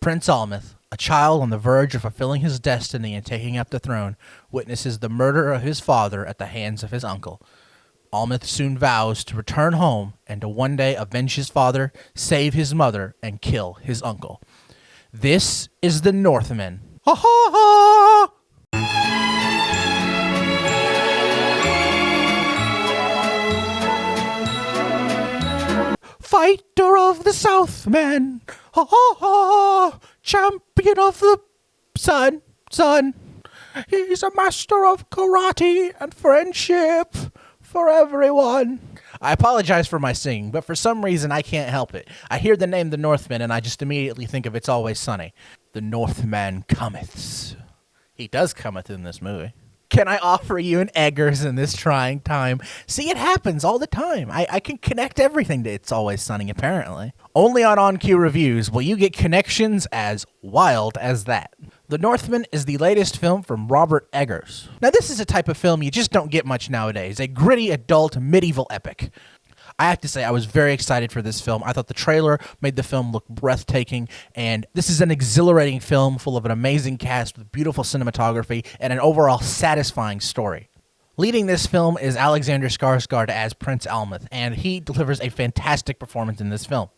Prince Almeth, a child on the verge of fulfilling his destiny and taking up the throne, witnesses the murder of his father at the hands of his uncle. Almeth soon vows to return home and to one day avenge his father, save his mother, and kill his uncle. This is the Northman. Ha ha ha! Fighter of the Southman, ha ha ha! Champion of the sun. He's a master of karate and friendship for everyone. I apologize for my singing, but for some reason I can't help it. I hear the name the Northman and I just immediately think of It's Always Sunny. The Northman cometh. He does cometh in this movie. Can I offer you an Eggers in this trying time? See, it happens all the time. I can connect everything to It's Always Sunny, apparently. Only on Cue Reviews will you get connections as wild as that. The Northman is the latest film from Robert Eggers. Now, this is a type of film you just don't get much nowadays. A gritty, adult, medieval epic. I have to say, I was very excited for this film. I thought the trailer made the film look breathtaking, and this is an exhilarating film full of an amazing cast with beautiful cinematography and an overall satisfying story. Leading this film is Alexander Skarsgård as Prince Almeth, and he delivers a fantastic performance in this film.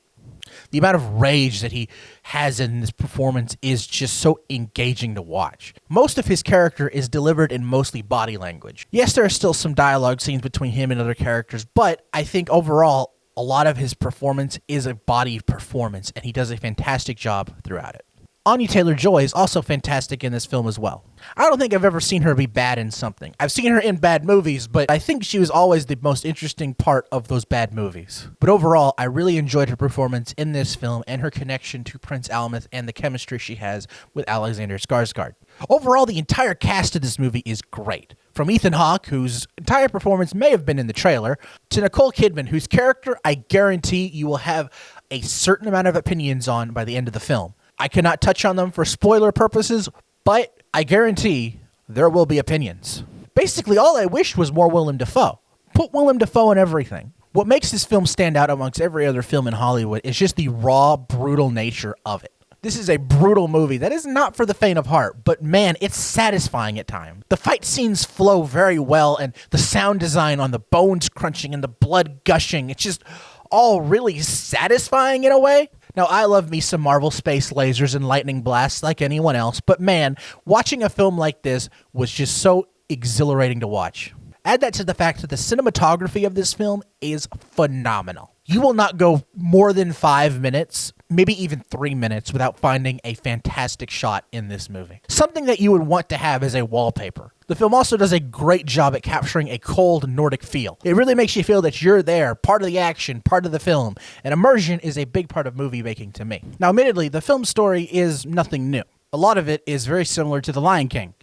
The amount of rage that he has in this performance is just so engaging to watch. Most of his character is delivered in mostly body language. Yes, there are still some dialogue scenes between him and other characters, but I think overall, a lot of his performance is a body performance, and he does a fantastic job throughout it. Anya Taylor-Joy is also fantastic in this film as well. I don't think I've ever seen her be bad in something. I've seen her in bad movies, but I think she was always the most interesting part of those bad movies. But overall, I really enjoyed her performance in this film and her connection to Prince Almeth and the chemistry she has with Alexander Skarsgård. Overall, the entire cast of this movie is great. From Ethan Hawke, whose entire performance may have been in the trailer, to Nicole Kidman, whose character I guarantee you will have a certain amount of opinions on by the end of the film. I cannot touch on them for spoiler purposes, but I guarantee there will be opinions. Basically, all I wished was more Willem Dafoe. Put Willem Dafoe in everything. What makes this film stand out amongst every other film in Hollywood is just the raw, brutal nature of it. This is a brutal movie that is not for the faint of heart, but man, it's satisfying at times. The fight scenes flow very well, and the sound design on the bones crunching and the blood gushing, it's just all really satisfying in a way. Now, I love me some Marvel space lasers and lightning blasts like anyone else, but man, watching a film like this was just so exhilarating to watch. Add that to the fact that the cinematography of this film is phenomenal. You will not go more than 5 minutes, maybe even 3 minutes, without finding a fantastic shot in this movie. Something that you would want to have as a wallpaper. The film also does a great job at capturing a cold Nordic feel. It really makes you feel that you're there, part of the action, part of the film, and immersion is a big part of movie making to me. Now, admittedly, the film story is nothing new. A lot of it is very similar to The Lion King,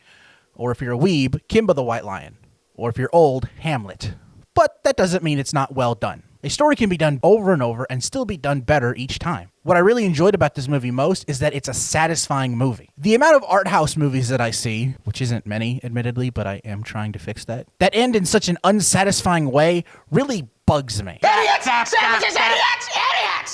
or if you're a weeb, Kimba the White Lion, or if you're old, Hamlet. But that doesn't mean it's not well done. A story can be done over and over and still be done better each time. What I really enjoyed about this movie most is that it's a satisfying movie. The amount of art house movies that I see, which isn't many, admittedly, but I am trying to fix that end in such an unsatisfying way really bugs me. Idiots! Savages, idiots!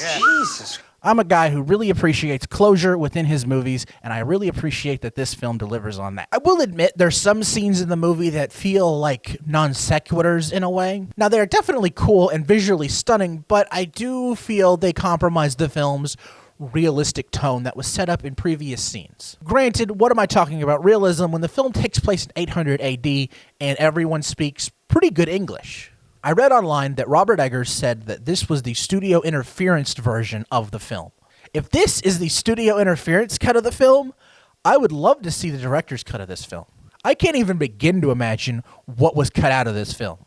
Yeah. Jesus. I'm a guy who really appreciates closure within his movies, and I really appreciate that this film delivers on that. I will admit there's some scenes in the movie that feel like non sequiturs in a way. Now, they're definitely cool and visually stunning, but I do feel they compromise the film's realistic tone that was set up in previous scenes. Granted, what am I talking about realism when the film takes place in 800 AD and everyone speaks pretty good English? I read online that Robert Eggers said that this was the studio interference version of the film. If this is the studio interference cut of the film, I would love to see the director's cut of this film. I can't even begin to imagine what was cut out of this film,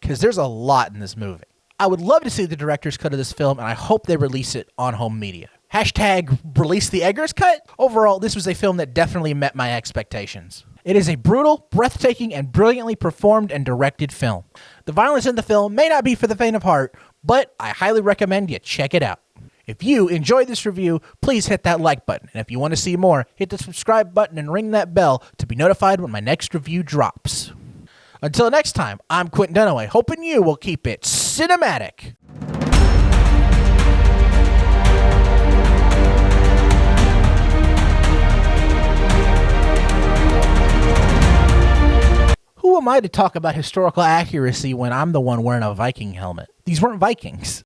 because there's a lot in this movie. I would love to see the director's cut of this film, and I hope they release it on home media. Hashtag release the Eggers cut. Overall, this was a film that definitely met my expectations. It is a brutal, breathtaking, and brilliantly performed and directed film. The violence in the film may not be for the faint of heart, but I highly recommend you check it out. If you enjoyed this review, please hit that like button. And if you want to see more, hit the subscribe button and ring that bell to be notified when my next review drops. Until next time, I'm Quentin Dunaway, hoping you will keep it cinematic. Who am I to talk about historical accuracy when I'm the one wearing a Viking helmet? These weren't Vikings.